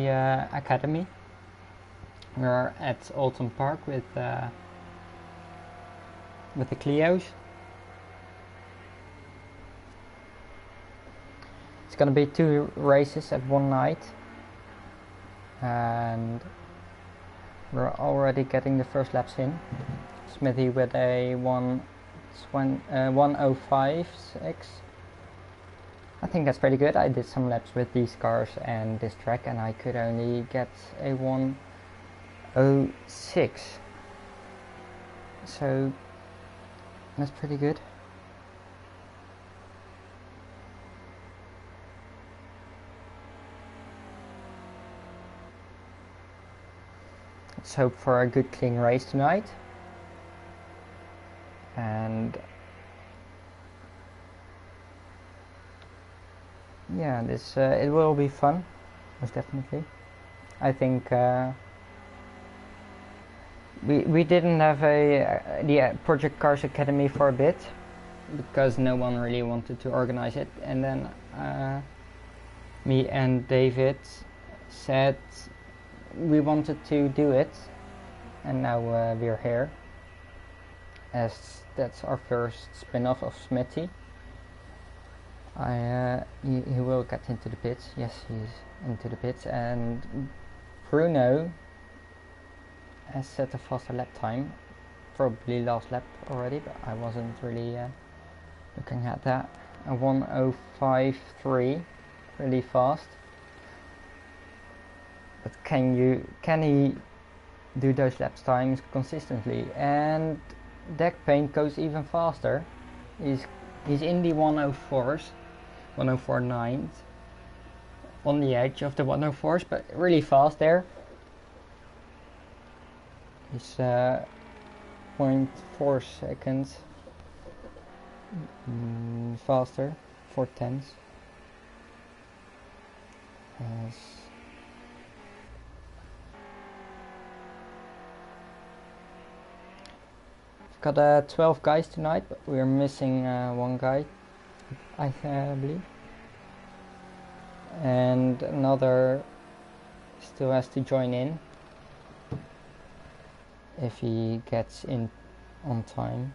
the academy. We're at Oulton Park with the Clios. It's gonna be 2 races at one night, and we're already getting the first laps in. Smithy with a 1:05.6. I think that's pretty good. I did some laps with these cars and this track, and I could only get a 1:06. So that's pretty good. Let's hope for a good clean race tonight. And yeah, this it will be fun, most definitely. I think we didn't have the Project Cars Academy for a bit because no one really wanted to organize it, and then me and David said we wanted to do it, and now we're here, as that's our first spin-off of Smitty. He will get into the pits. Yes, he's into the pits, and Bruno has set a faster lap time, probably last lap already, but I wasn't really looking at that. A 1:05.3, really fast. But can he do those lap times consistently? And deck paint goes even faster. He's in the 1:04s, 1:04.9, on the edge of the 1:04s, but really fast there. He's 0.4 seconds faster, 4/10. We've got 12 guys tonight, but we're missing one guy, I believe, and another still has to join in if he gets in on time.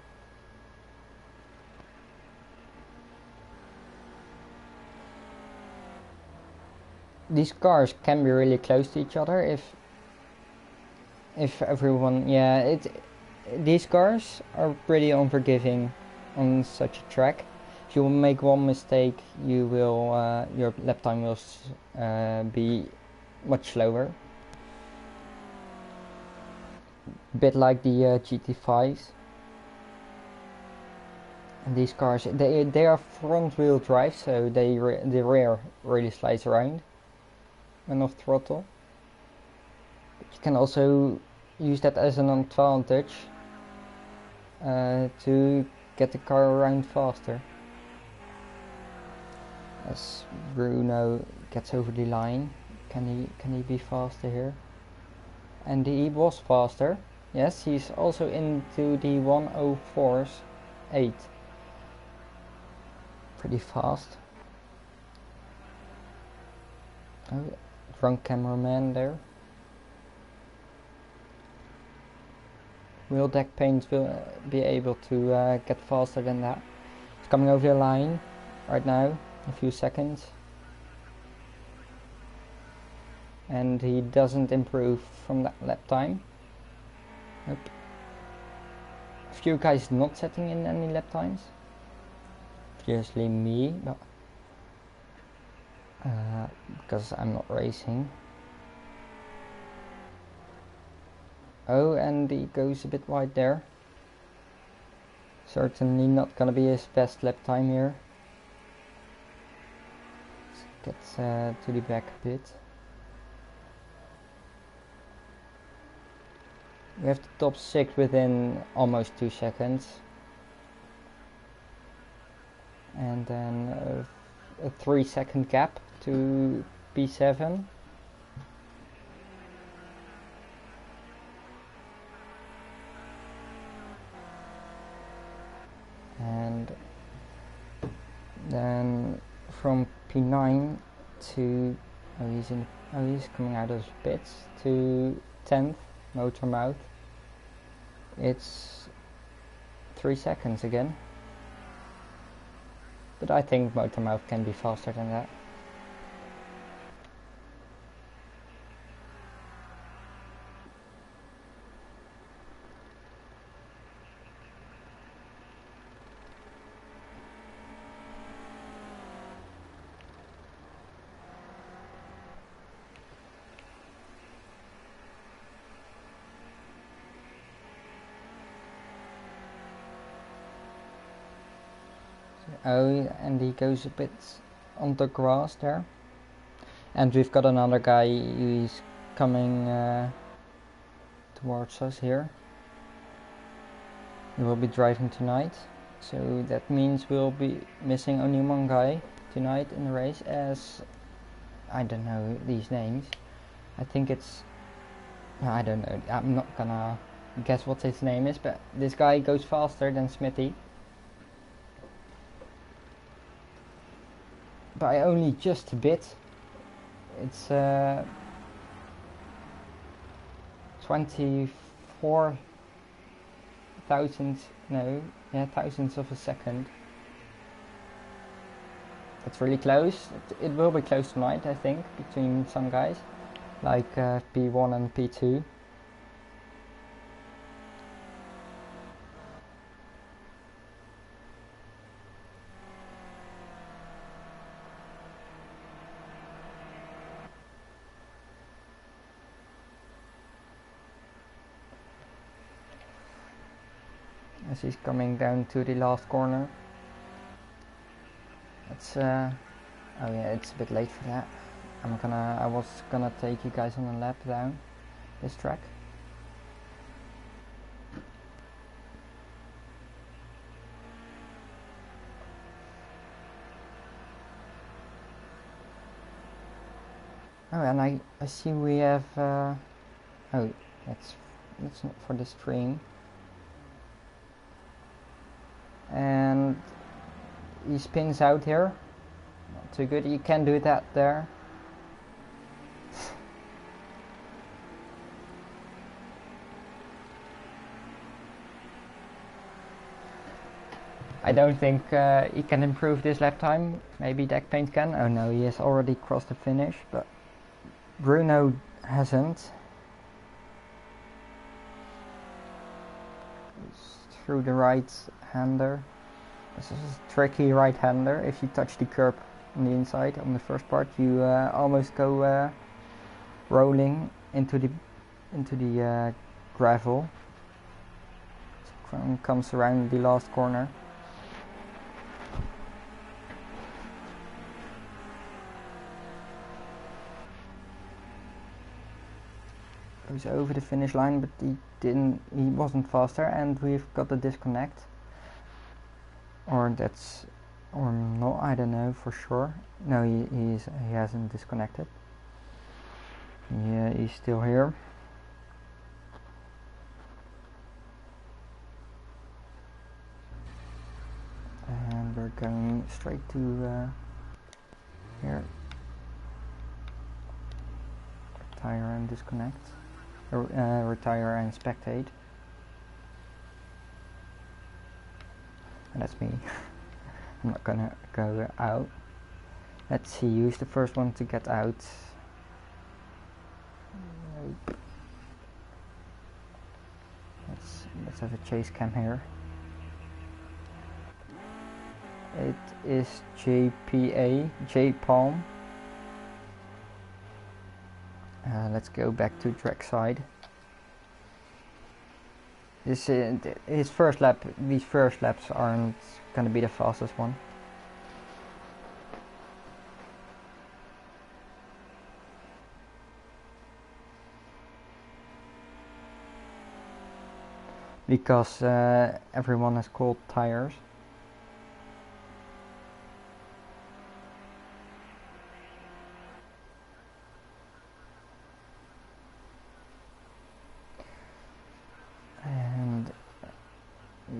These cars can be really close to each other if everyone, yeah, these cars are pretty unforgiving on such a track. If you make one mistake, you will your lap time will be much slower. A bit like the GT5s. And these cars, they are front wheel drive, so the rear really slides around when off throttle. But you can also use that as an advantage to get the car around faster. As Bruno gets over the line, can he be faster here? And he was faster. Yes, he's also into the 1:04.8. Pretty fast. Oh, drunk cameraman there. Will deck paint will be able to get faster than that? It's coming over the line right now, a few seconds. And he doesn't improve from that lap time. Nope. A few guys not setting in any lap times. Obviously me, but because I'm not racing. Oh, and he goes a bit wide there. Certainly not gonna be his best lap time here. Let's get to the back a bit. We have the top 6 within almost 2 seconds. And then a 3-second gap to P7. And then from P9 to he's coming out of pits to 10th, motor mouth. It's 3 seconds again. But I think motor mouth can be faster than that. Oh, and he goes a bit on the grass there. And we've got another guy who's coming towards us here. He will be driving tonight, so that means we'll be missing only one guy tonight in the race, as I don't know these names. I think it's, I don't know, I'm not gonna guess what his name is, but this guy goes faster than Smithy. By only just a bit. It's 24 thousandths of a second. That's really close. It will be close tonight, I think, between some guys like P1 and P2. As he's coming down to the last corner. It's oh yeah, it's a bit late for that. I was gonna take you guys on a lap down this track. Oh, and I see we have oh, that's not for the stream. And he spins out here. Not too good. You can do that there. I don't think he can improve this lap time. Maybe Deck Paint can. Oh no, he has already crossed the finish, but Bruno hasn't. Through the right-hander. This is a tricky right-hander. If you touch the curb on the inside on the first part, you almost go rolling into the gravel. So comes around the last corner. Goes over the finish line, but he wasn't faster, and we've got the disconnect. Or no, I don't know for sure. No, he hasn't disconnected. Yeah, he's still here. And we're going straight to here. Retire and disconnect. Retire and spectate. And that's me. I'm not gonna go out. Let's see who's the first one to get out. Nope. Let's have a chase cam here. It is J Palm. Let's go back to track side. This his first lap. These first laps aren't gonna be the fastest one. Because everyone has cold tires.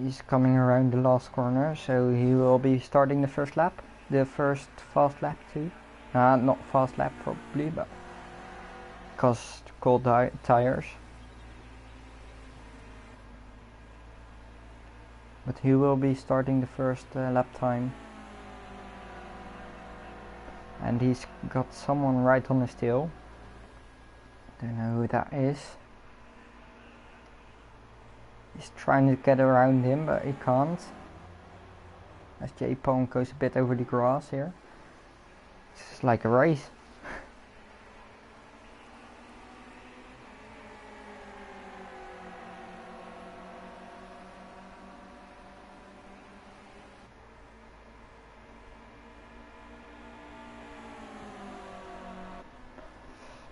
He's coming around the last corner, so he will be starting the first lap, the first fast lap too. Not fast lap probably, but because cold tires. But he will be starting the first lap time. And he's got someone right on his tail. Don't know who that is. He's trying to get around him, but he can't. As J-Palm goes a bit over the grass here. It's like a race.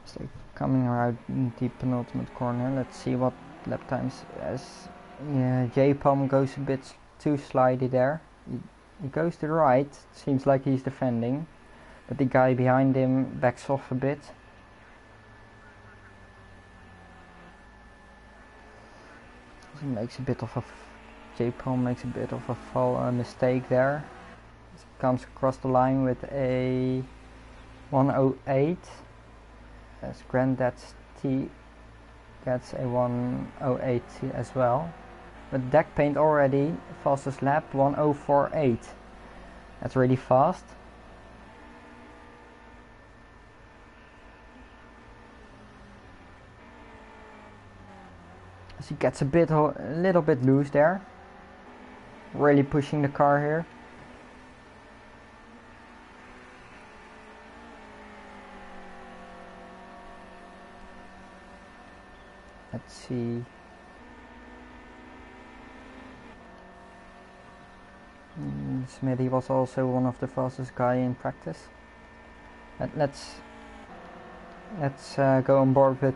So coming around the penultimate corner, let's see what lap times. As J-Palm goes a bit too slidey there. He goes to the right, seems like he's defending, but the guy behind him backs off a bit. He makes a bit of a J-Palm makes a bit of a mistake there. He comes across the line with a 108. As Granddad's T gets a 108 as well. But deck paint already, fastest lap 1048. That's really fast. As he gets a little bit loose there. Really pushing the car here. Let's see. Smithy was also one of the fastest guy in practice. Let's go on board with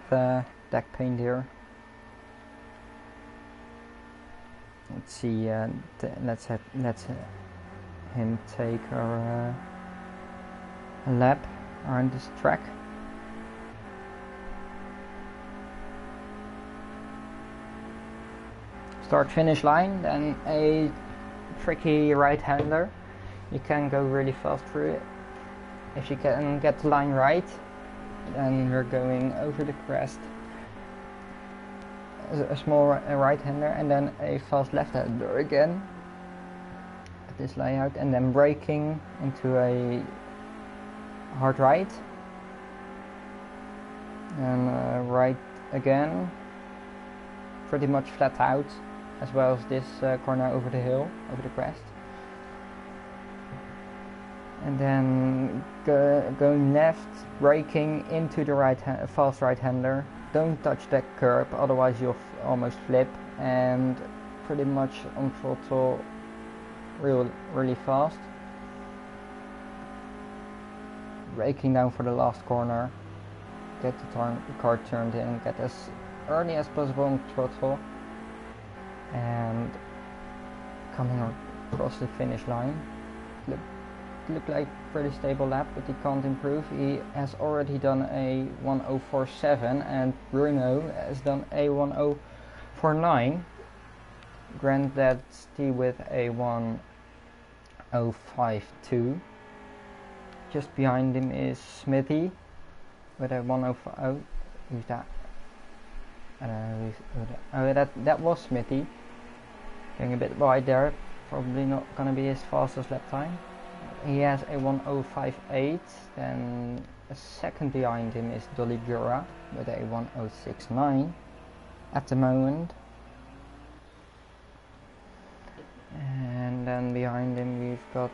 deck paint here. Let's see. Let's him take a lap around this track. Start finish line, then a tricky right-hander. You can go really fast through it. If you can get the line right, then we're going over the crest. A small right-hander and then a fast left-hander again at this layout, and then braking into a hard right and right again, pretty much flat out, as well as this corner over the hill, over the crest. And then going left, braking into the fast right-hander. Don't touch that curb, otherwise you'll almost flip. And pretty much on throttle, really fast. Braking down for the last corner. Get the car turned in, get as early as possible on throttle. And coming across the finish line. Look like pretty stable lap, but he can't improve. He has already done a 1047 and Bruno has done a 1049. Granddad's T with a 1052. Just behind him is Smithy with a 105. Who's that? I don't know who's that. Oh, that was Smithy. Going a bit wide there, probably not gonna be his fastest lap time. He has a 1058, then a second behind him is Gavra with a 1069 at the moment. And then behind him we've got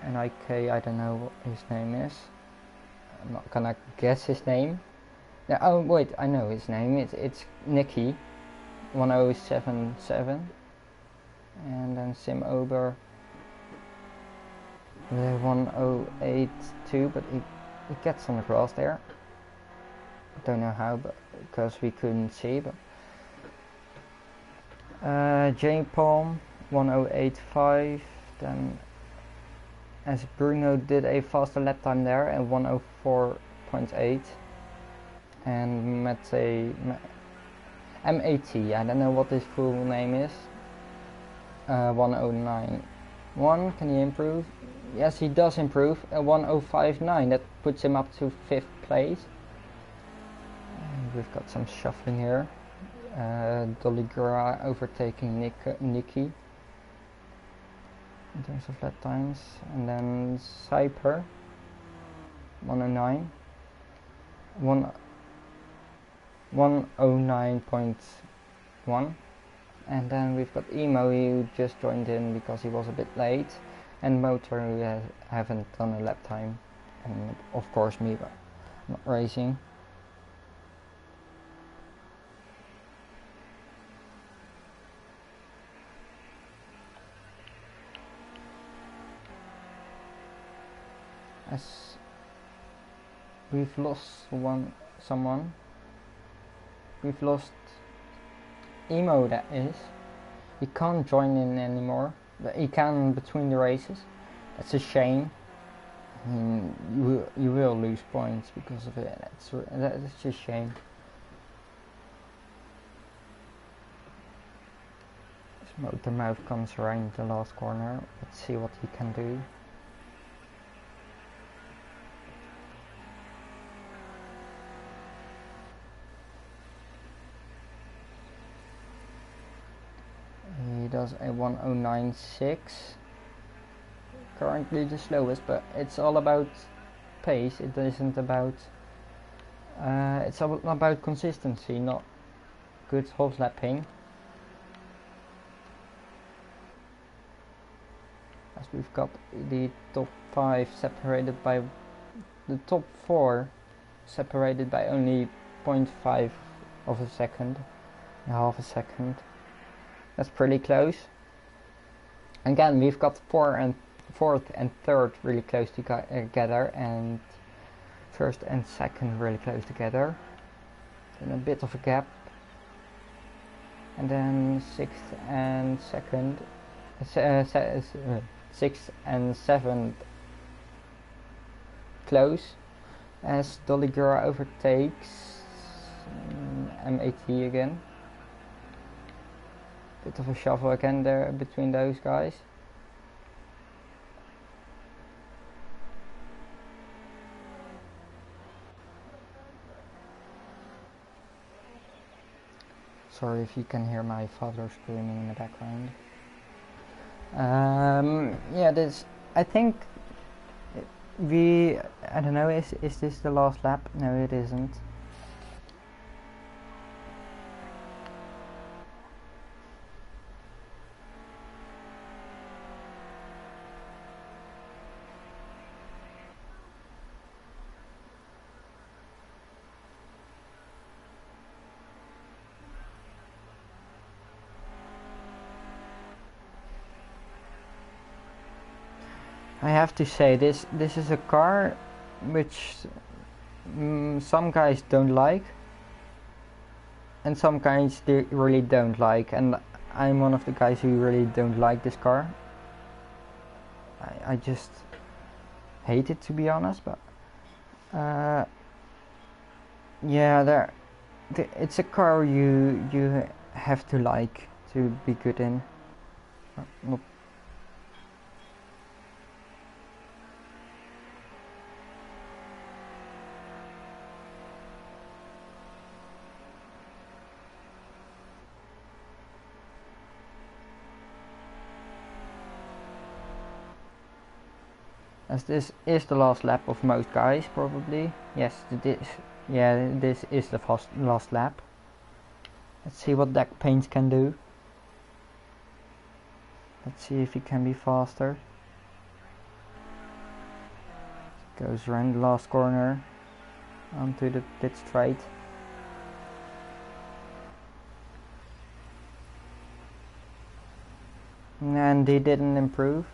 an IK, I don't know what his name is. I'm not gonna guess his name. Yeah, oh wait, I know his name, it's Nicky, 1077. And then Sim Ober with a 1082, but he gets on the grass there. Don't know how, but because we couldn't see. But J-Palm 1085. Then as Bruno did a faster lap time there at 104.8, and MAT, I don't know what his full name is. 1091. Can he improve? yes, he does improve. 1059, that puts him up to 5th place. And we've got some shuffling here. Doligura overtaking Nikki in terms of lap times, and then Cyper 109, 109.1, and then we've got Emo, who just joined in because he was a bit late, and Motor, who haven't done a lap time, and of course me, but not racing. As we've lost someone. We've lost Emo, that is. He can't join in anymore, but he can between the races. That's a shame. You will lose points because of it. That's a shame. Motormouth comes around the last corner. Let's see what he can do. He does a 109.6. Currently the slowest, but it's all about pace. It isn't about. It's all about consistency, not good half lapping. As we've got the top 5 separated by the top 4 separated by only 0.5 of a second, half a second. That's pretty close. Again, we've got 4th and 3rd really close together, and 1st and 2nd really close together. Then a bit of a gap, and then 6th and 2nd, 6th and 7th close, as Doligura overtakes MAT again. Bit of a shuffle again there between those guys. Sorry if you can hear my father screaming in the background. Yeah, this, I think I don't know, is this the last lap? No, it isn't. I have to say, this is a car which some guys don't like, and some guys they really don't like, and I'm one of the guys who really don't like this car. I just hate it, to be honest, but yeah, it's a car you have to like to be good in. Not as this is the last lap of most guys, probably. Yes, this is the last lap. Let's see what deck paint can do. Let's see if he can be faster. Goes around the last corner onto the pit straight. And he didn't improve.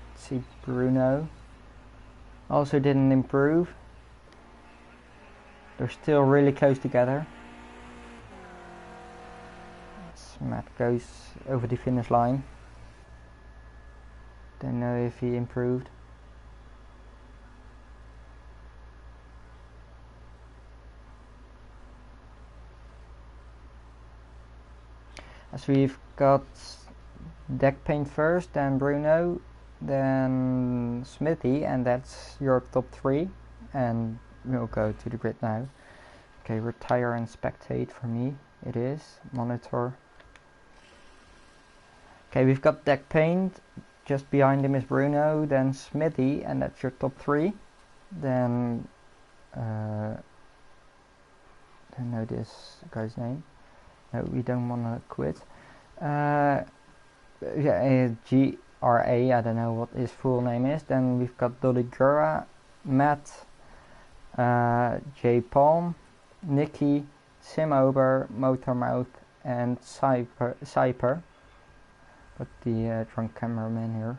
Let's see, Bruno also didn't improve. They're still really close together. As Matt goes over the finish line. Don't know if he improved. As we've got deck paint first, then Bruno, then Smithy, and that's your top 3, and we'll go to the grid now. Okay, retire and spectate for me, it is, monitor. Okay, we've got Deck Paint, just behind him is Bruno, then Smithy, and that's your top 3. Then, don't know this guy's name. No, we don't want to quit. Yeah, GRA, I don't know what his full name is. Then we've got Dolly Gura, Matt, J Palm, Nikki, Sim Ober, Motormouth, and Cyper. But the drunk cameraman here.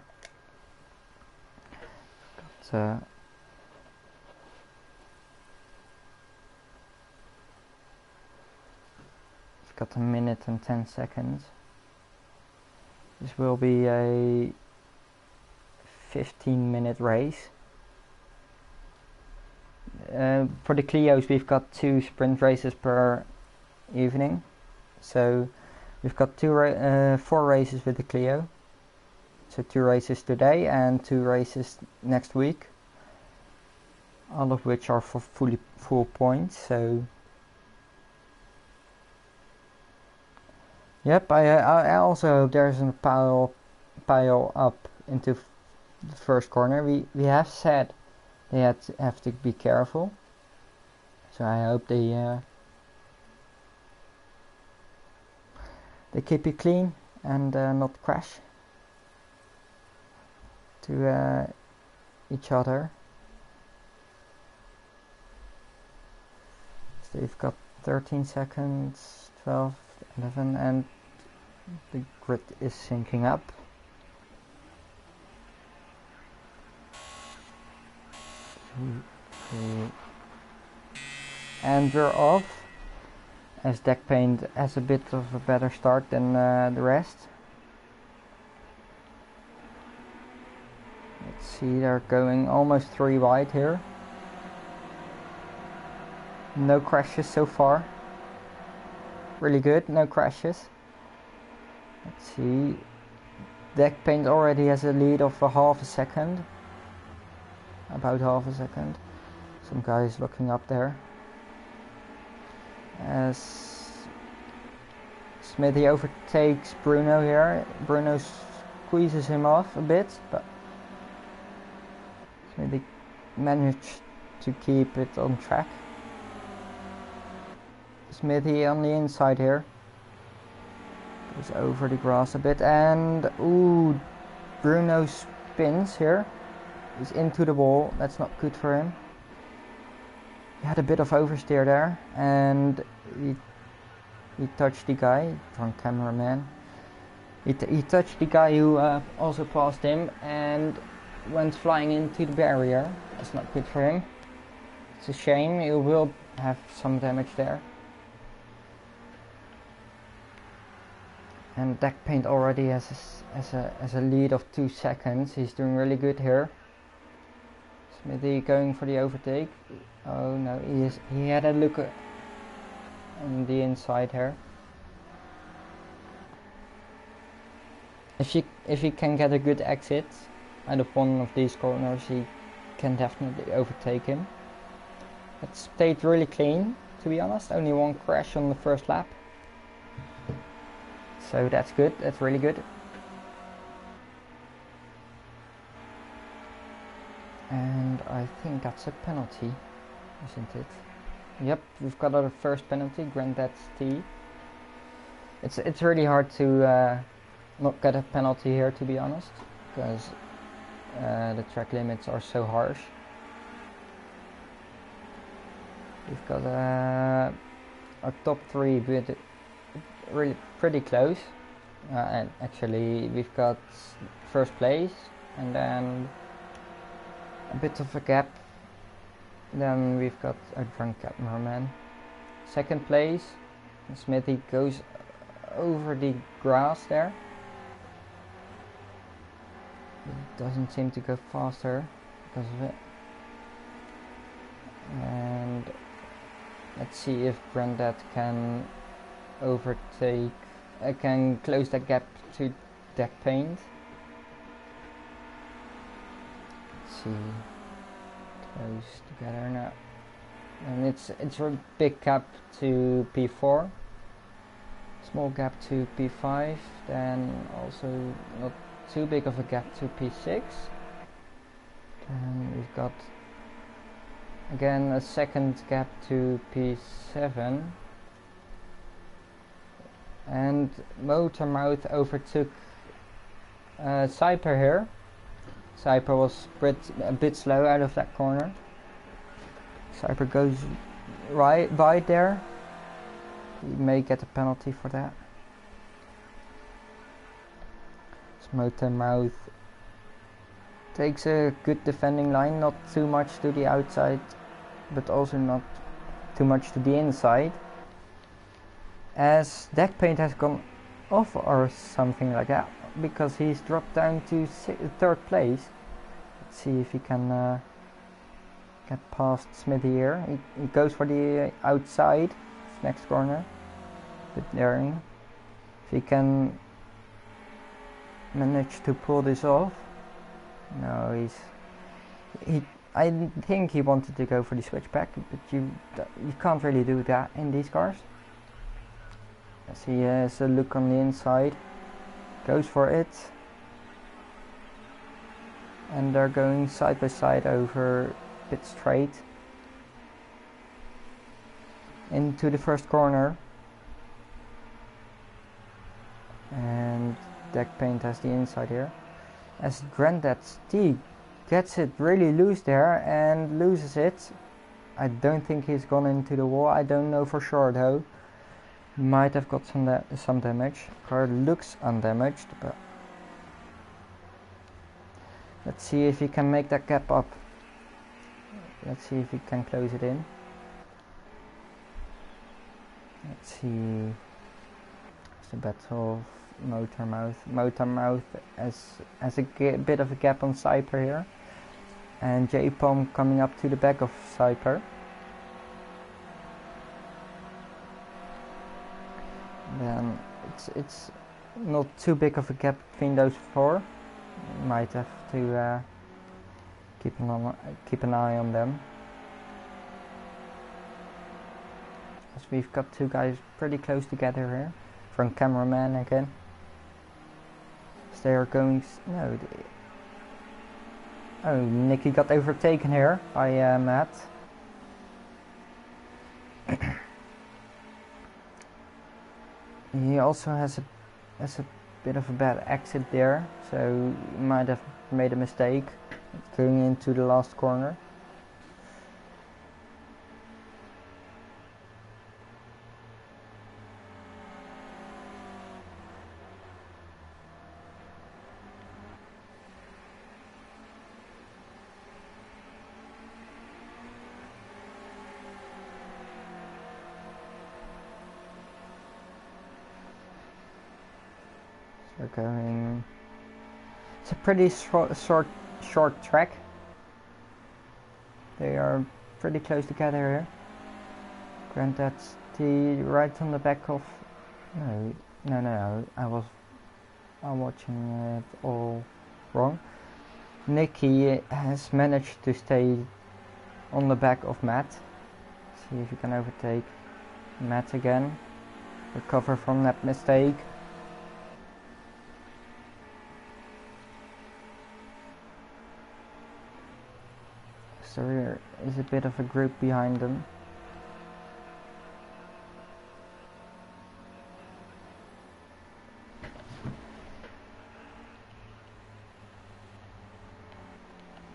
Got we've got 1 minute and 10 seconds. This will be a 15-minute race. For the Clios we've got 2 sprint races per evening, so we've got 4 races with the Clio, so 2 races today and 2 races next week, all of which are for full points. So yep, I also hope there's a pile up into the first corner. We have said they have to be careful, so I hope they keep it clean and not crash to each other. So you've got 13 seconds, 12, 11, and the grid is syncing up. And we're off, as Deck Paint has a bit of a better start than the rest. Let's see, they're going almost 3 wide here. No crashes so far. Really good, no crashes. Let's see, Deck Paint already has a lead of half a second. About half a second. Some guys looking up there. As Smithy overtakes Bruno here, Bruno squeezes him off a bit, but Smithy managed to keep it on track. Smithy on the inside here, goes over the grass a bit, and ooh, Bruno spins here. He's into the wall, that's not good for him. He had a bit of oversteer there, and he touched the guy, drunk cameraman. He touched the guy who also passed him and went flying into the barrier. That's not good for him. It's a shame, he will have some damage there. And Deck Paint already has a lead of 2 seconds. He's doing really good here. Smithy going for the overtake. Oh no, he had a look on the inside here. If he can get a good exit out of one of these corners, he can definitely overtake him. It stayed really clean, to be honest. Only 1 crash on the first lap. So that's good, that's really good. And I think that's a penalty, isn't it? Yep, we've got our first penalty, Granddad's T. It's really hard to not get a penalty here, to be honest, because the track limits are so harsh. We've got our top 3 with really pretty close, and actually we've got first place and then a bit of a gap. Then we've got a drunk cameraman. Second place, Smithy goes over the grass there. It doesn't seem to go faster because of it. And let's see if Granddad can overtake, can close that gap to Deck Paint. see, close together now, and it's a big gap to P4, small gap to P5, then also not too big of a gap to P6, and we've got again a second gap to P7, and Motormouth overtook Cyper here. Cyper was a bit slow out of that corner. Cyper goes right wide there. He may get a penalty for that. Motormouth takes a good defending line, not too much to the outside, but also not too much to the inside. As deck paint has gone off or something like that, because he's dropped down to third place. Let's see if he can get past Smithy here. He goes for the outside, next corner, bit daring. If he can manage to pull this off. No, I think he wanted to go for the switchback, but you can't really do that in these cars. As he has a look on the inside, goes for it, and they're going side by side over pit straight into the first corner, and deck paint has the inside here. As Granddad T gets it really loose there and loses it. I don't think he's gone into the wall. I don't know for sure though. Might have got some damage. Car looks undamaged, but let's see if he can make that gap up. Let's see if he can close it in. Let's see. It's a battle of Motormouth. Motormouth has a bit of a gap on Cyper here, and J-Pom coming up to the back of Cyper. Then it's not too big of a gap between those four. Might have to keep an eye on them, as we've got two guys pretty close together here. Front cameraman again. They are going. No. Oh, Nicky got overtaken here by Matt. He also has a bit of a bad exit there, so he might have made a mistake going into the last corner. We're going. It's a pretty short track. They are pretty close together here. Granddad's T right on the back of. No. I'm watching it all wrong. Nicky has managed to stay on the back of Matt. See if you can overtake Matt again. Recover from that mistake. So there is a bit of a group behind them.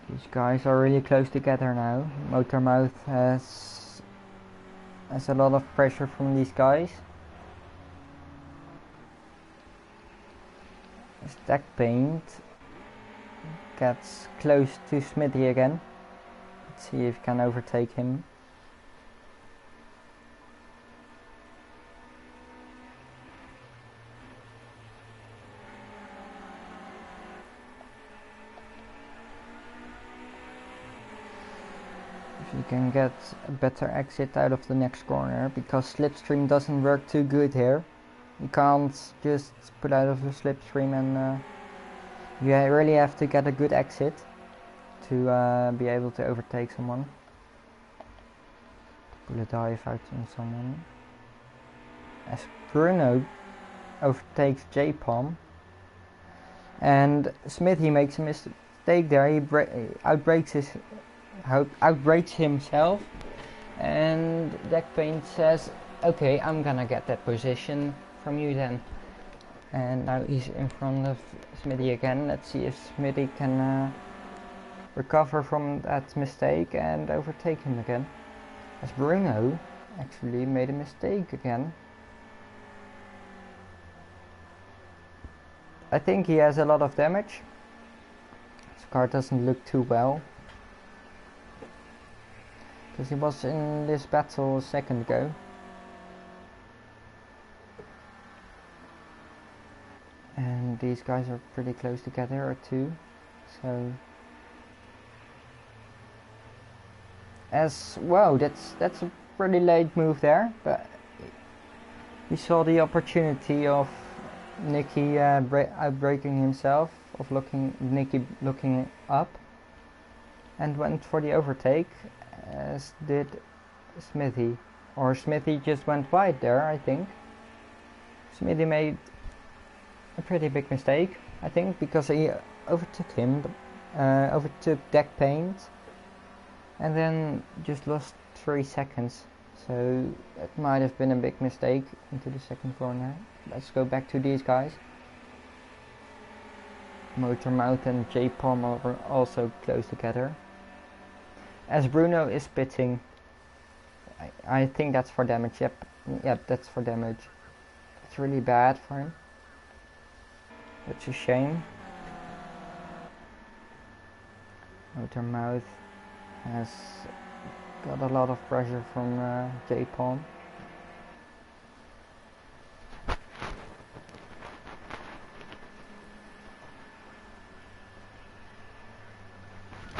These guys are really close together now. Motormouth has a lot of pressure from these guys. Stack paint gets close to Smithy again. Let's see if you can overtake him. If you can get a better exit out of the next corner, because slipstream doesn't work too good here. You can't just put out of the slipstream, and you really have to get a good exit to be able to overtake someone. Pull a dive out on someone. As Bruno overtakes J-Palm. And Smithy makes a mistake there. He outbrakes himself. And Deckpaint says, okay, I'm gonna get that position from you then. And now he's in front of Smithy again. Let's see if Smithy can recover from that mistake and overtake him again. As Bruno actually made a mistake again. I think he has a lot of damage. His car doesn't look too well. Because he was in this battle a second ago. And these guys are pretty close together too. So as wow, that's a pretty late move there, but he saw the opportunity of Nicky outbraking himself, of Nicky looking up, and went for the overtake, as did Smithy. Or Smithy just went wide there, I think. Smithy made a pretty big mistake, I think, because he overtook him, overtook Deckpaint, and then just lost 3 seconds. So it might have been a big mistake into the second corner. Let's go back to these guys. Motormouth and J-Palm are also close together. As Bruno is pitting, I think that's for damage. Yep, that's for damage. It's really bad for him. It's a shame. Motormouth has got a lot of pressure from J-Palm.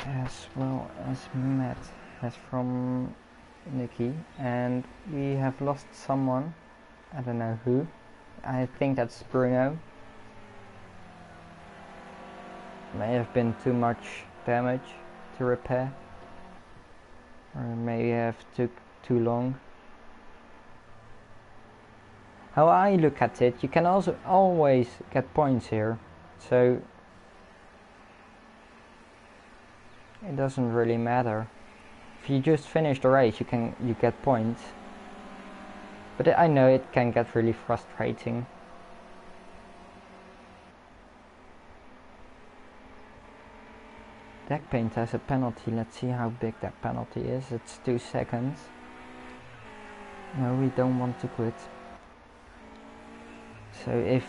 As well as Matt has from Nicky, and we have lost someone. I don't know who. I think that's Bruno. May have been too much damage to repair, or maybe have took too long. How I look at it, you can also always get points here, so it doesn't really matter. If you just finish the race, you get points. But I know it can get really frustrating. Deckpaint has a penalty. Let's see how big that penalty is. It's 2 seconds. No, we don't want to quit. So if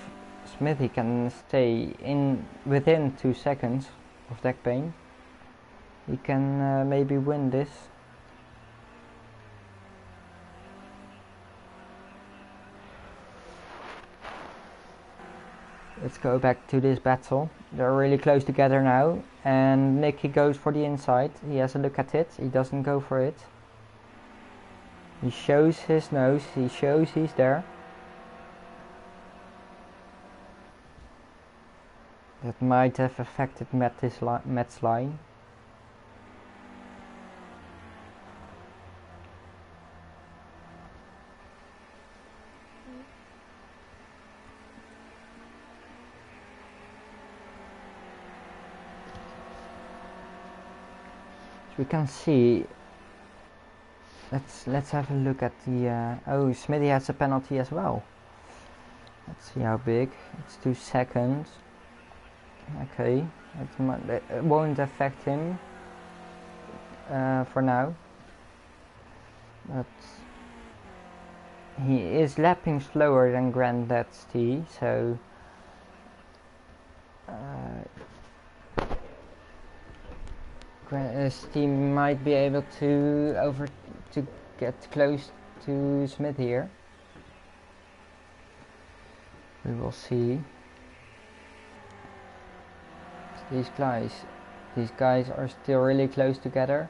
Smithy can stay within 2 seconds of Deckpaint, he can maybe win this. Let's go back to this battle. They're really close together now, and Nicky goes for the inside. He has a look at it. He doesn't go for it. He shows his nose. He shows he's there. That might have affected Matt's line. We can see. Let's have a look at the. Oh, Smithy has a penalty as well. Let's see how big. It's 2 seconds. Okay, it won't affect him for now. But he is lapping slower than Granddad's T, so. Steam might be able to get close to Smith here. We will see. These guys are still really close together.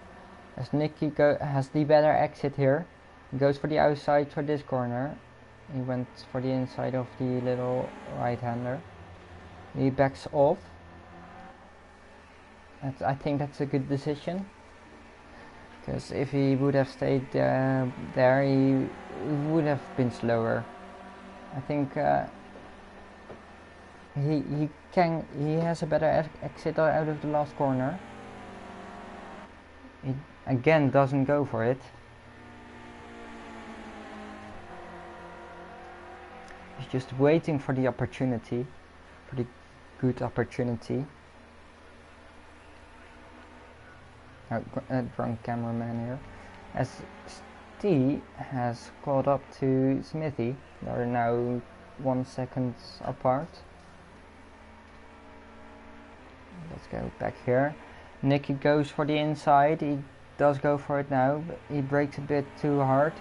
As Nicky has the better exit here, he goes for the outside for this corner. He went for the inside of the little right-hander. He backs off. I think that's a good decision. Because if he would have stayed there, he would have been slower. I think he has a better exit out of the last corner. He again doesn't go for it. He's just waiting for the opportunity, for the good opportunity. Drunk cameraman here. As Steve has caught up to Smithy, they are now 1 second apart. Let's go back here. Nicky goes for the inside. He does go for it now, but he brakes a bit too hard.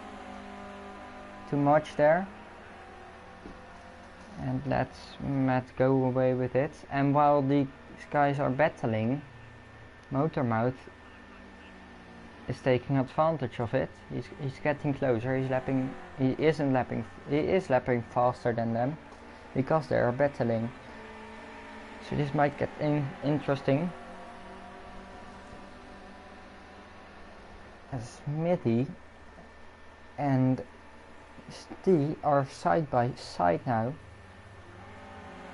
Too much there. And lets Matt go away with it. And while these guys are battling, Motormouth is taking advantage of it. He's getting closer. He is lapping faster than them because they are battling. So this might get interesting. As Smithy and Steve are side by side now.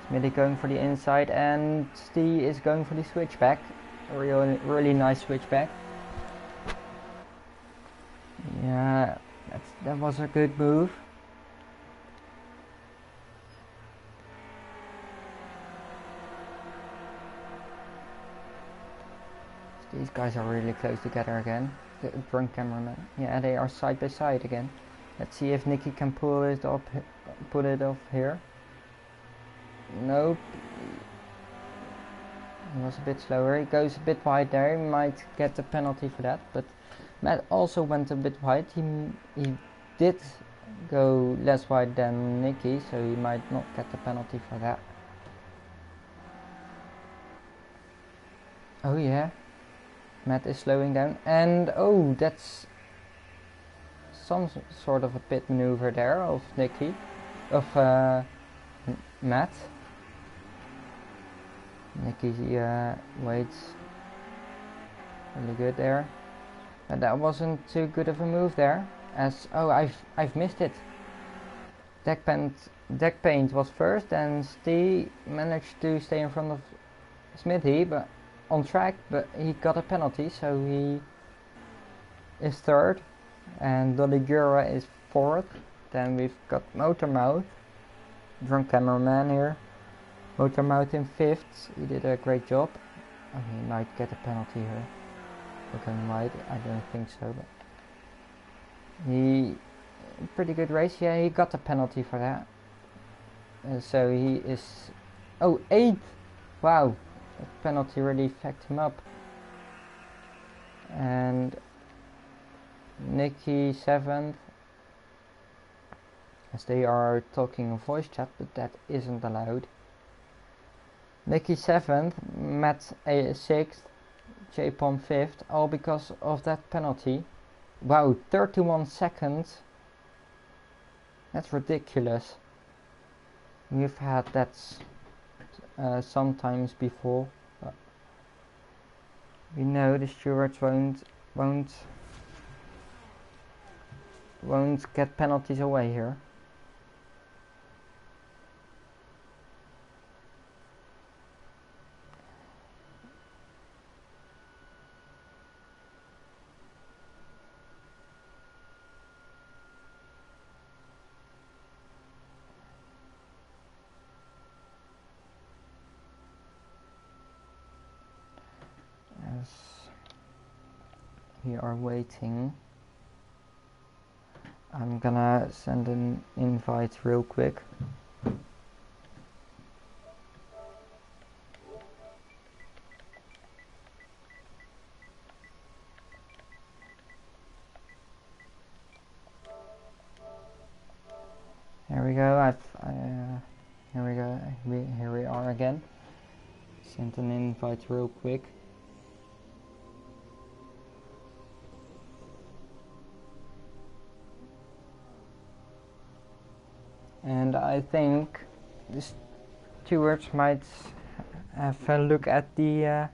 Smithy going for the inside and Steve is going for the switchback. Really nice switchback. Yeah, that was a good move. These guys are really close together again. The drunk cameraman. Yeah, they are side by side again. Let's see if Nicky can pull it off here. Nope. He was a bit slower. He goes a bit wide there. He might get the penalty for that. But Matt also went a bit wide. He did go less wide than Nicky, so he might not get the penalty for that. Oh yeah. Matt is slowing down, and oh, that's some sort of a pit maneuver there of Matt. Nicky waits really good there, but that wasn't too good of a move there. As oh, I've missed it. Deck paint was first, and Steve managed to stay in front of Smithy, but on track, but he got a penalty, so he is third, and Gavra is fourth. Then we've got Motormouth, drunk cameraman here. Motormouth in fifth. He did a great job. Oh, he might get a penalty here for going wide. I don't think so, but he pretty good race. Yeah, he got a penalty for that. So he is eighth. Wow. That penalty really fucked him up. And Nicky 7th, as they are talking in voice chat, but that isn't allowed. Nicky 7th, Matt 6th, J-Pom 5th, all because of that penalty. Wow, 31 seconds. That's ridiculous. We've had that sometimes before. We know the stewards won't get penalties away here. We are waiting. I'm gonna send an invite real quick. Here we go. Here we go. Here we are again. Sent an invite real quick. And I think the stewards might have a look at the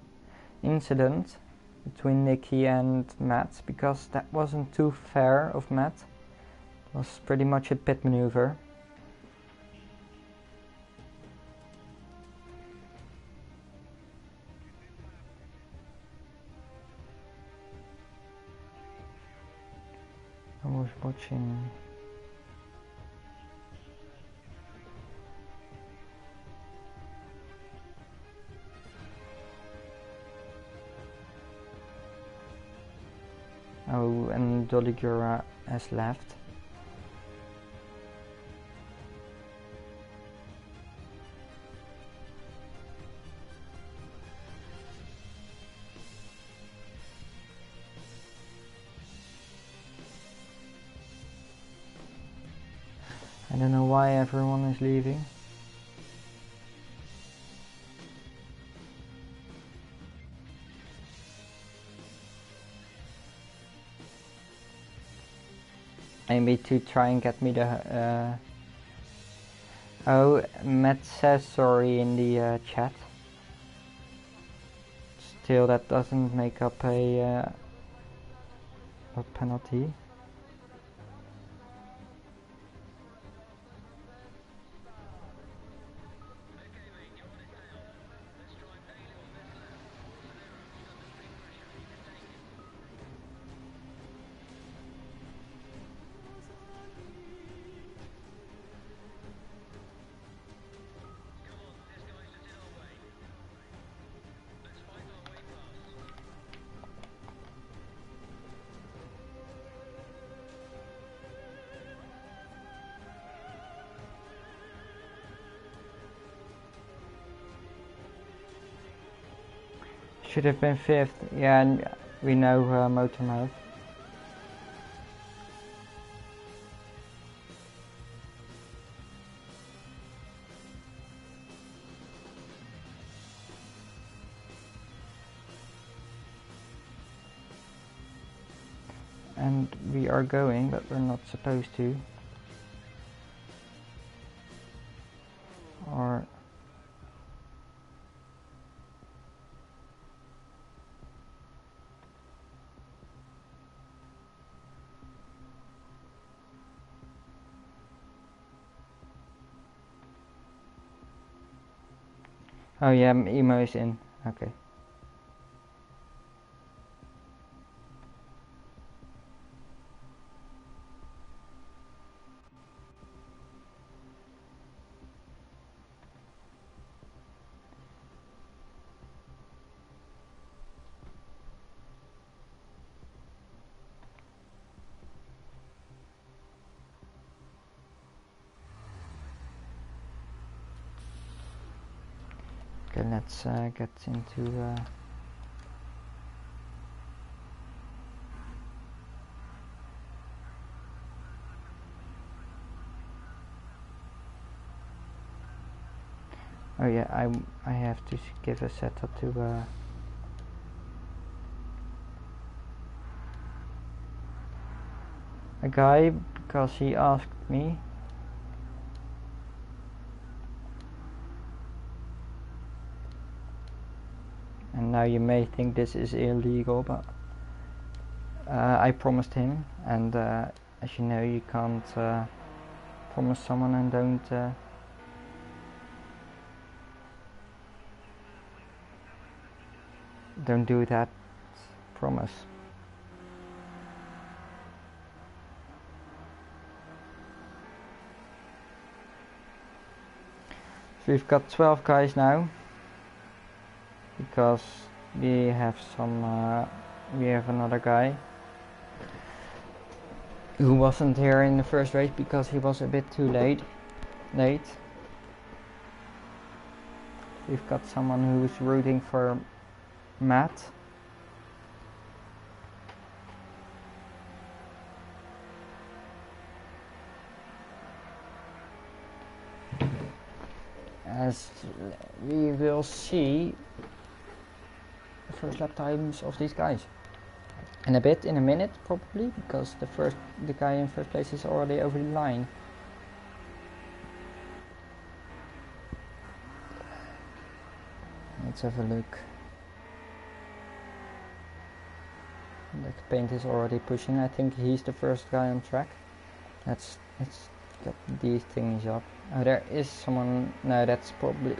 incident between Nicky and Matt, because that wasn't too fair of Matt. It was pretty much a pit maneuver. I was watching. Oh, and Dolly Gura has left. I don't know why everyone is leaving. Maybe to try and get me the... Oh, Matt says sorry in the chat. Still, that doesn't make up a penalty. Should have been 5th, yeah, and we know Motor Mouth. And we are going, but we're not supposed to. Or... Oh yeah, Emo is in. Okay. Okay, let's get into... Oh yeah, I have to give a setup to... a guy, because he asked me. And now you may think this is illegal, but I promised him, and as you know, you can't promise someone and don't do that promise. So we've got 12 guys now, because we have we have another guy who wasn't here in the first race because he was a bit too late. We've got someone who's rooting for Matt. As we will see the first lap times of these guys in a minute probably, because the guy in first place is already over the line. Let's have a look. The paint is already pushing. I think he's the first guy on track. Let's get these things up. Oh, there is someone. No, that's probably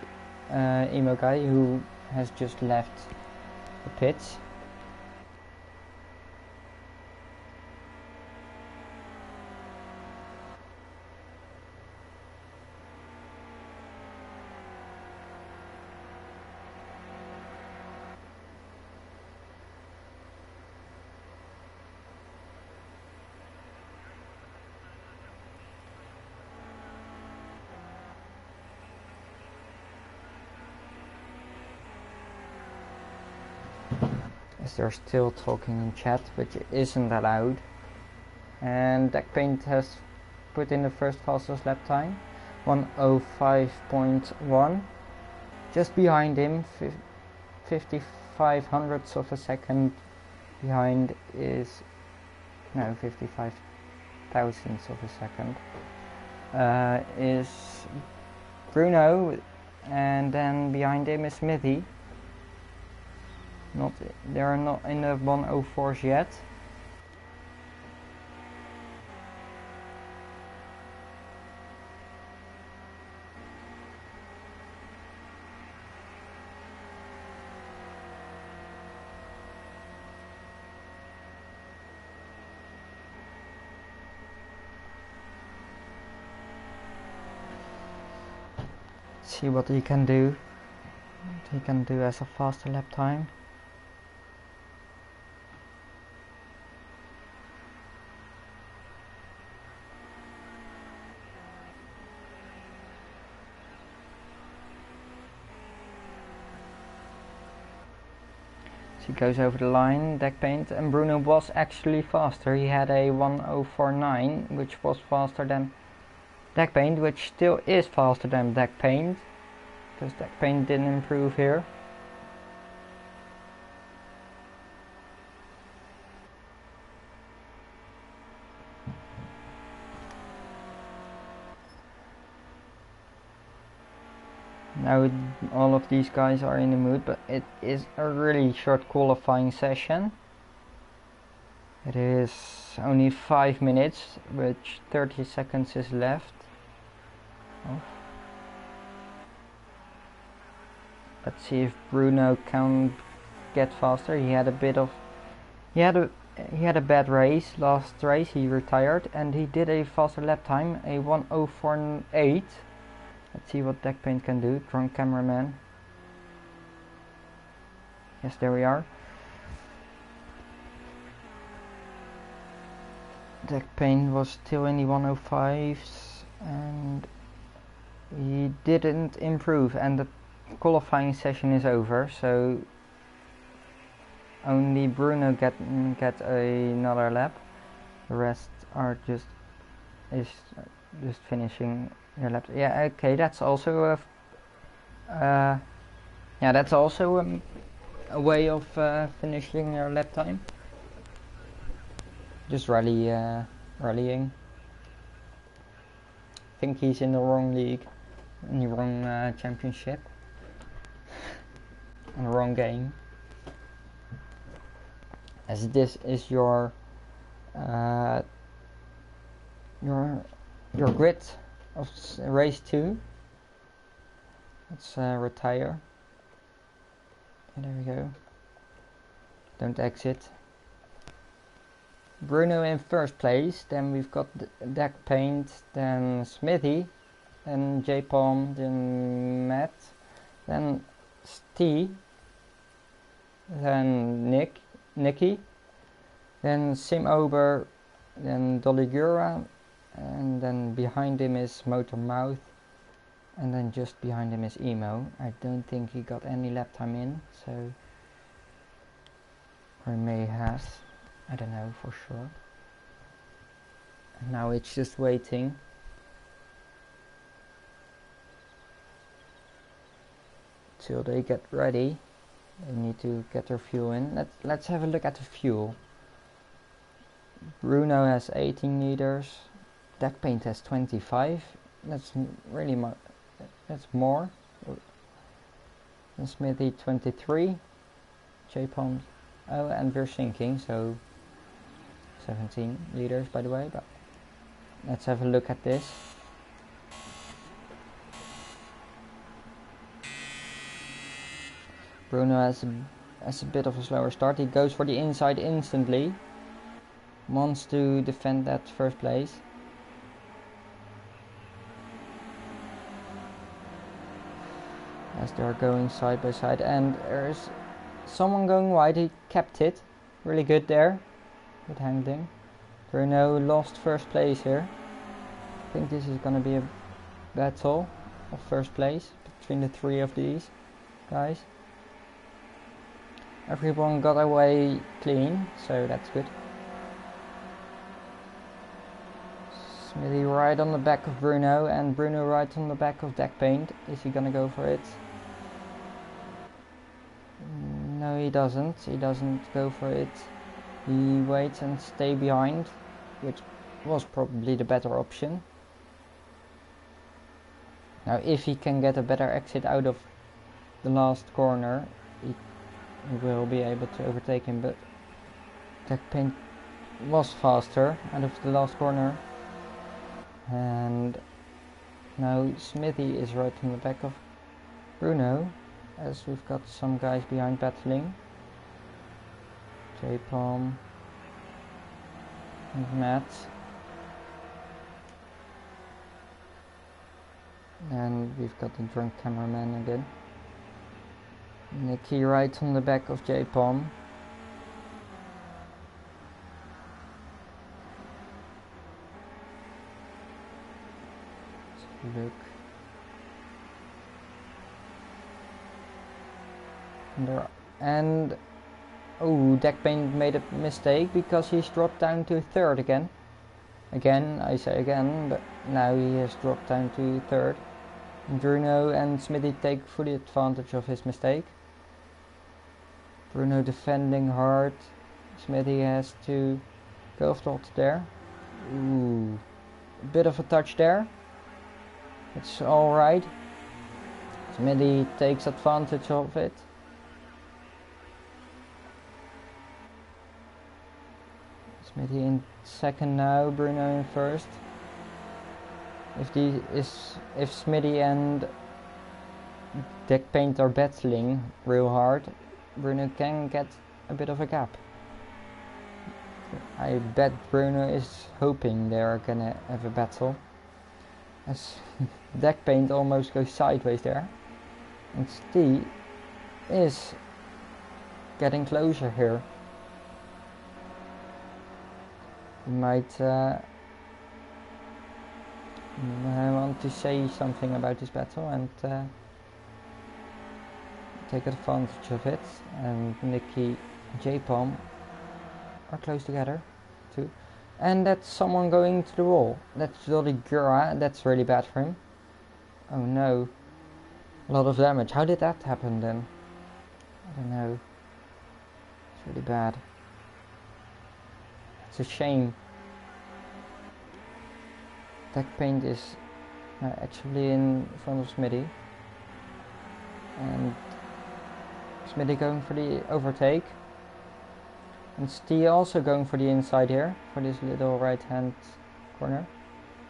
emo guy who has just left the pits. They're still talking in chat, which isn't allowed. And Deck Paint has put in the first fastest lap time, 1:05.1. Just behind him, 55 hundredths of a second behind is, no, 55 thousandths of a second, is Bruno, and then behind him is Smithy. They are not in the 1:04s yet. See what he can do. What he can do as a faster lap time. He goes over the line, Deck Paint, and Bruno was actually faster. He had a 1:049, which was faster than Deck Paint, which still is faster than Deck Paint, because Deck Paint didn't improve here. Now all of these guys are in the mood, but it is a really short qualifying session. It is only 5 minutes, which 30 seconds is left. Oh. Let's see if Bruno can get faster. He had a bad race last race. He retired and he did a faster lap time, a 1:048. Let's see what Deck Paint can do. Drunk cameraman. Yes, there we are. Deck Paint was still in the 1:05s and he didn't improve, and the qualifying session is over, so only Bruno get another lap. The rest are just finishing your lap. Yeah, okay, that's also a a way of finishing your lap time. Just rallying. I think he's in the wrong league, in the wrong championship, in the wrong game. As this is your grid of race 2. Let's retire. And there we go. Don't exit. Bruno in first place, then we've got Deck Paint, then Smithy, then J Palm, then Matt, then Steve, then Nicky, then Sim Ober, then Doligura, and then behind him is Motor Mouth, and then just behind him is Emo. I don't think he got any lap time in, so, or he may have. I don't know for sure. And now it's just waiting. Till they get ready. They need to get their fuel in. Let's have a look at the fuel. Bruno has 18 liters. Deck Paint has 25. That's really much. That's more. And Smithy 23. J-Palm. Oh, and we're sinking, so 17 liters by the way, but let's have a look at this. Bruno has a bit of a slower start. He goes for the inside instantly. Wants to defend that first place. As they are going side by side, and there's someone going wide. He kept it. Really good there. Good handling. Bruno lost first place here. I think this is gonna be a battle of first place between the three of these guys. Everyone got away clean, so that's good. Smithy right on the back of Bruno, and Bruno right on the back of Deck Paint. Is he gonna go for it? No, he doesn't. He doesn't go for it. He waits and stays behind, which was probably the better option. Now, if he can get a better exit out of the last corner, he will be able to overtake him, but Deck Paint was faster out of the last corner. And now Smithy is right in the back of Bruno, as we've got some guys behind battling. J-Palm and Matt. And we've got the drunk cameraman again. Nicky right on the back of J-Palm. Look. And oh, Deck Paint made a mistake because he's dropped down to third again. Again, I say again, but now he has dropped down to third. And Bruno and Smithy take fully advantage of his mistake. Bruno defending hard. Smithy has to go off the hot there. Ooh, a bit of a touch there. It's alright. Smithy takes advantage of it. Smithy in second now, Bruno in first. If Smithy and Deck Paint are battling real hard, Bruno can get a bit of a gap. I bet Bruno is hoping they are gonna have a battle, as Deck Paint almost goes sideways there, and Steve is getting closer here. He might want to say something about this battle and take advantage of it. And Nicky and J-Palm are close together too. And that's someone going to the wall. That's Dolly Gura. That's really bad for him. Oh no. A lot of damage. How did that happen then? I don't know. It's really bad. It's a shame. Deck Paint is actually in front of Smithy. And Smithy going for the overtake. And Steve also going for the inside here, for this little right hand corner.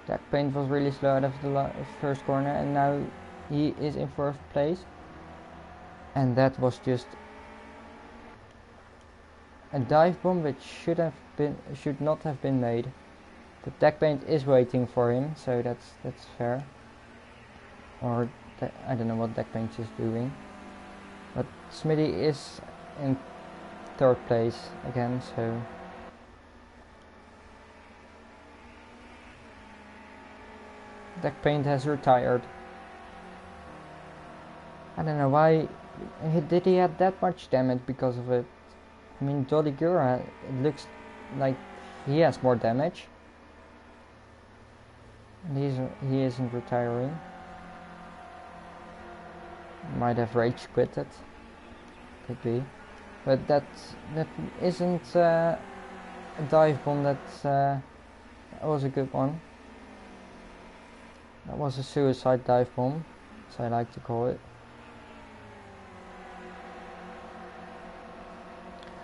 Deck Paint was really slow out of the first corner, and now he is in fourth place. And that was just a dive bomb which should not have been made. But Deck Paint is waiting for him, so that's fair. Or I don't know what Deck Paint is doing. But Smithy is in third place again, so Deck Paint has retired. I don't know why. Did he have that much damage because of it? I mean, Dolly Gura, it looks like he has more damage. And he isn't retiring. Might have rage quitted. Could be. But that isn't a dive bomb. That was a good one. That was a suicide dive bomb, as I like to call it.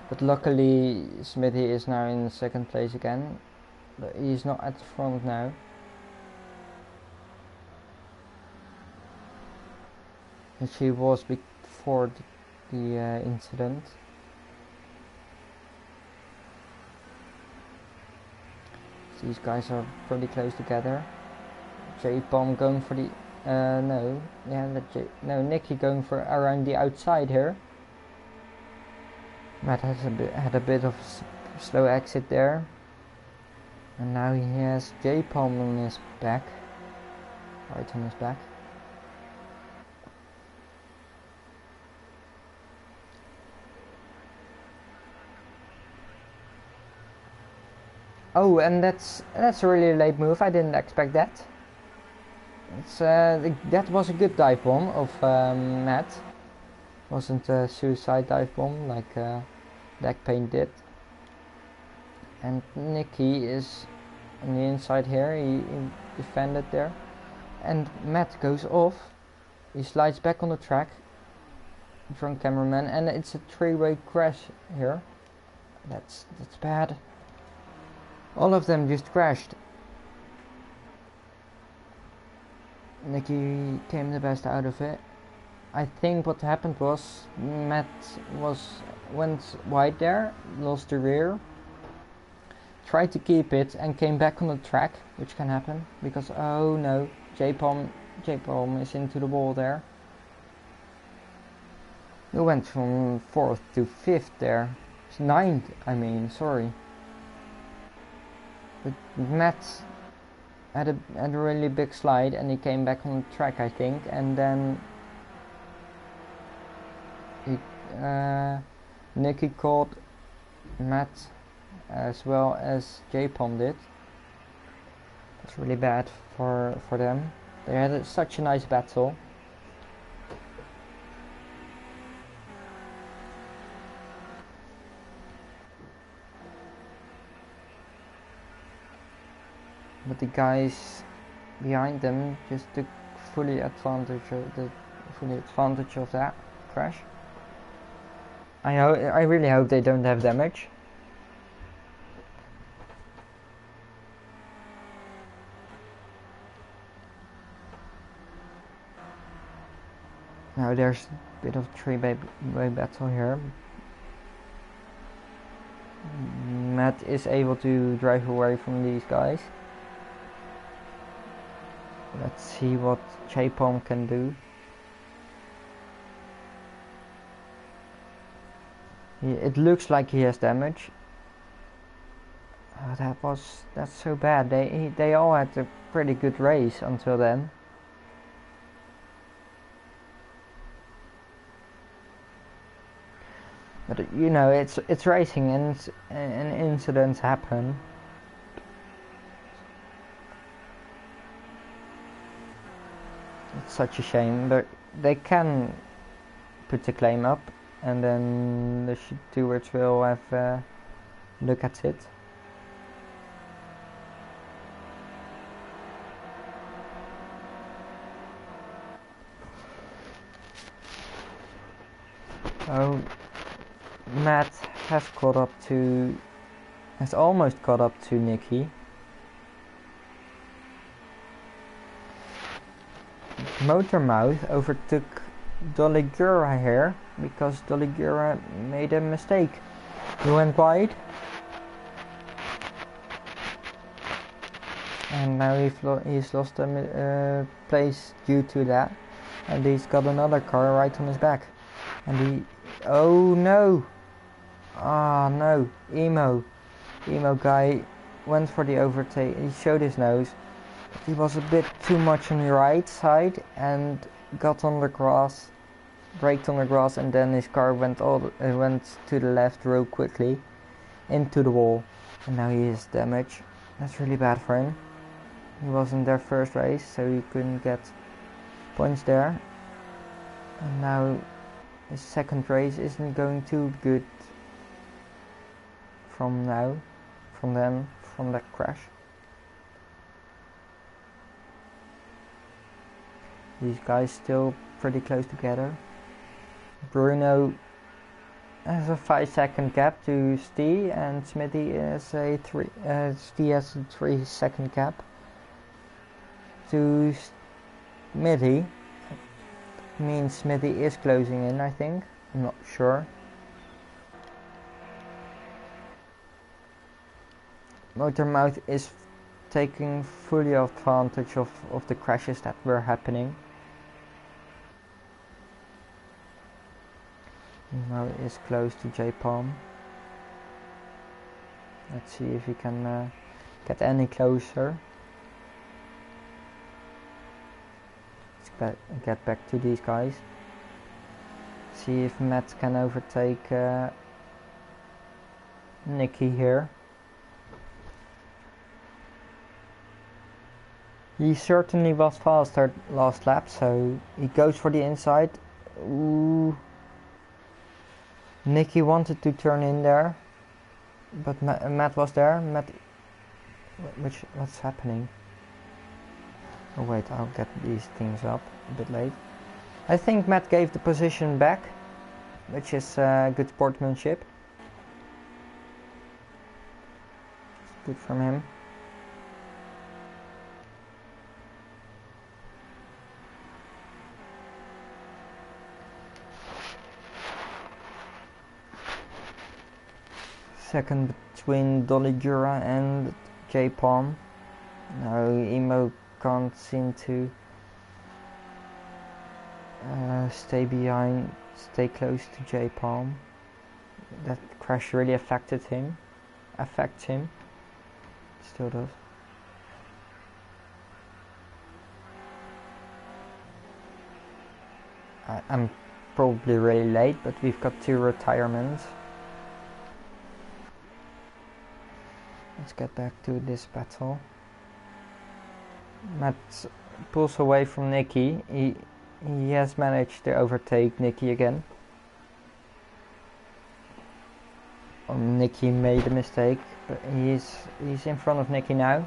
But luckily Smithy is now in second place again. He's not at the front now. And she was before the incident. These guys are pretty close together. J-Palm going for the Nicky going for around the outside here. Matt had a bit of slow exit there, and now he has J-Palm on his back, right on his back. Oh, and that's a really late move. I didn't expect that. That was a good dive bomb of Matt. Wasn't a suicide dive bomb like Deck Paint did. And Nicky is on the inside here. He defended there, and Matt goes off. He slides back on the track in front cameraman, and it's a three-way crash here. That's bad. All of them just crashed. Nicky came the best out of it. I think what happened was Matt went wide there, lost the rear, tried to keep it and came back on the track, which can happen because oh no, J-Palm is into the wall there. He went from 4th to 5th there. 9th, I mean, sorry. But Matt had a really big slide and he came back on the track, I think, and then Nicky caught Matt as well as J-Palm did. It's really bad for them. They had such a nice battle. But the guys behind them just took fully advantage of that crash. I really hope they don't have damage. Now there's a bit of three-way battle here. Matt is able to drive away from these guys. Let's see what J-Palm can do. It looks like he has damage. Oh, that's so bad. They all had a pretty good race until then. But you know, it's racing and incidents happen. It's such a shame, but they can put the claim up, and then the stewards will have a look at it. Oh, Matt has almost caught up to Nicky. Motormouth overtook Dolly Gura here because Dolly Gura made a mistake. He went wide, and now he's lost a place due to that, and he's got another car right on his back. And oh no! Ah no! Emo guy went for the overtake. He showed his nose. He was a bit too much on the right side and got on the grass, braked on the grass, and then his car went to the left real quickly into the wall, and now he has damage. That's really bad for him. He wasn't their first race, so he couldn't get points there, and now his second race isn't going too good from that crash. These guys still pretty close together. Bruno has a 5-second gap to Stee, and Smithy is a 3. Stee has a 3-second gap to Smithy. Means Smithy is closing in, I think. I'm not sure. Motormouth is taking fully advantage of the crashes that were happening. Now it is close to J Palm. Let's see if he can get any closer. Let's get back to these guys. See if Matt can overtake Nicky here. He certainly was faster last lap, so he goes for the inside. Ooh. Nicky wanted to turn in there, but Matt was there. What's happening? Oh wait, I'll get these things up a bit late. I think Matt gave the position back, which is good sportsmanship. Good from him. Second between Dolly Jura and J Palm. Now Emo can't seem to stay close to J Palm. That crash really affects him. Still does. I'm probably really late, but we've got 2 retirements. Let's get back to this battle. Matt pulls away from Nicky. He has managed to overtake Nicky again. Nicky made a mistake, but he's in front of Nicky now.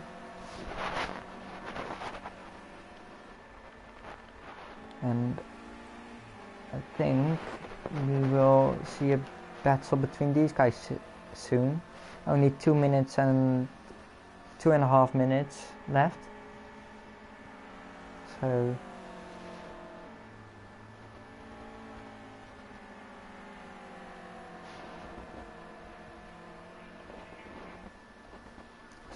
And I think we will see a battle between these guys soon. Only 2 minutes and 2.5 minutes left. So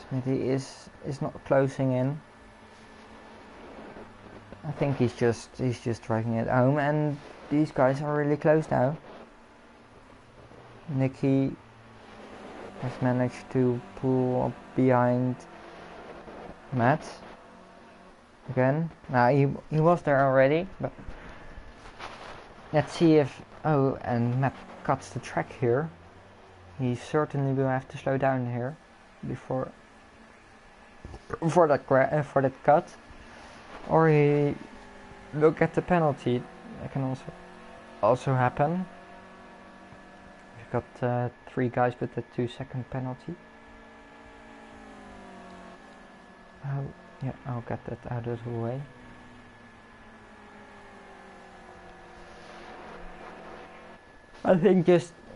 Smithy is not closing in. I think he's just driving it home, and these guys are really close now. Nicky has managed to pull up behind Matt again. Now he was there already, but let's see if and Matt cuts the track here. He certainly will have to slow down here before that cut, or he will get the penalty. That can also happen. We've got 3 guys with a 2-second penalty. Yeah, I'll get that out of the way. I think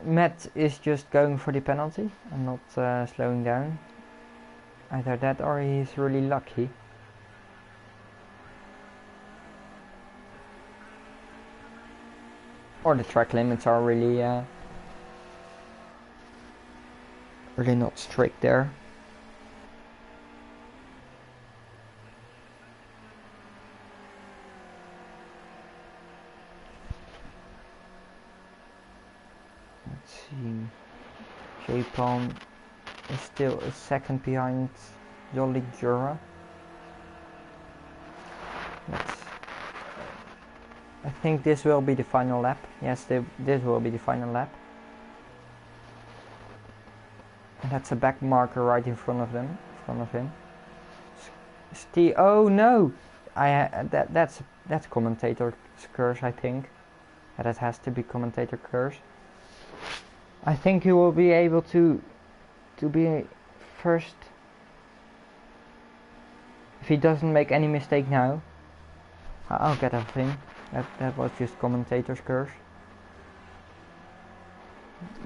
Matt is just going for the penalty and not slowing down. Either that or he's really lucky. Or the track limits are really not strict there. Let's see. J Palm is still a second behind Jolly Jura. I think this will be the final lap. Yes, this will be the final lap. And that's a back marker right in front of him. Oh no! That's commentator's curse, I think. That has to be commentator curse. I think he will be able to be first if he doesn't make any mistake now. I'll get everything. That was just commentator's curse.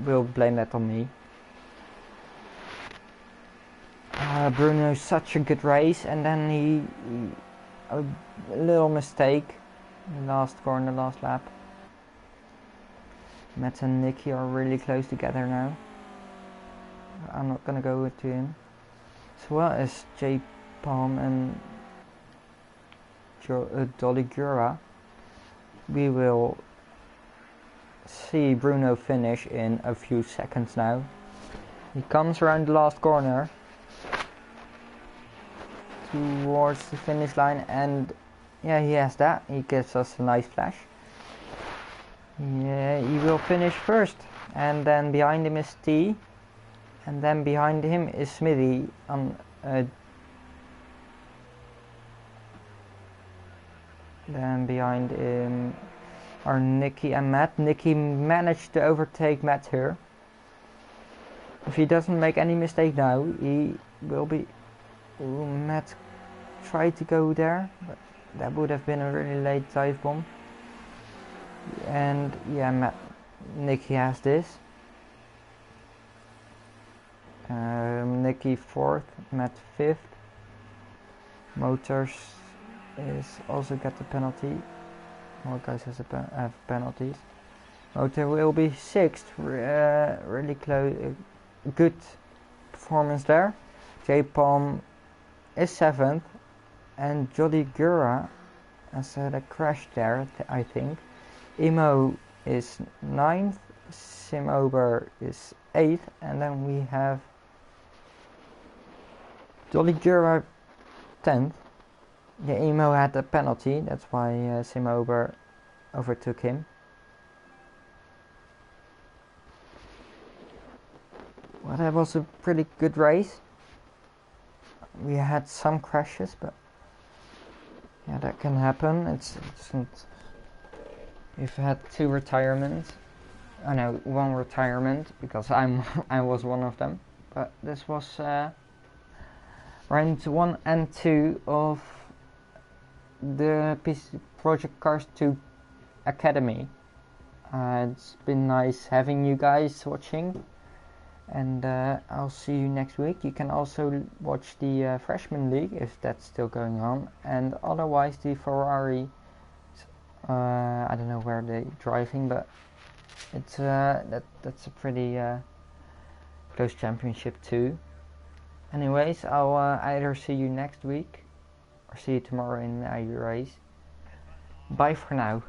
will blame that on me. Bruno's such a good race, and then he a little mistake in the last corner, last lap. Matt and Nicky are really close together now. I'm not gonna go to him. As well as J Palm and Dolly Gura. We will see Bruno finish in a few seconds now. He comes around the last corner towards the finish line, and yeah, he has that. He gives us a nice flash. Yeah, he will finish first, and then behind him is T, and then behind him is Smithy on then behind him are Nicky and Matt. Nicky managed to overtake Matt here. If he doesn't make any mistake now, he will be... Ooh, Matt tried to go there, but that would have been a really late dive bomb. And yeah, Nicky has this. Nicky 4th, Matt 5th. Motors is also got the penalty. More guys have penalties. Motor will be 6th. Really close. Good performance there. J Palm is 7th, and Jolly Gura has had a crash there, I think. Imo is 9th, Sim Ober is 8th, and then we have Jolly Gura 10th. Yeah, Imo had a penalty, that's why Sim Ober overtook him. Well, that was a pretty good race. We had some crashes, but yeah, that can happen. It's not. We've had 2 retirements. Oh no, 1 retirement, because I was one of them. But this was round 1 and 2 of the Project Cars 2 Academy. It's been nice having you guys watching, and I'll see you next week. You can also watch the Freshman League if that's still going on, and otherwise the Ferrari. I don't know where they're driving, but it's that's a pretty close championship too. Anyways, I'll either see you next week or see you tomorrow in the race. Bye for now.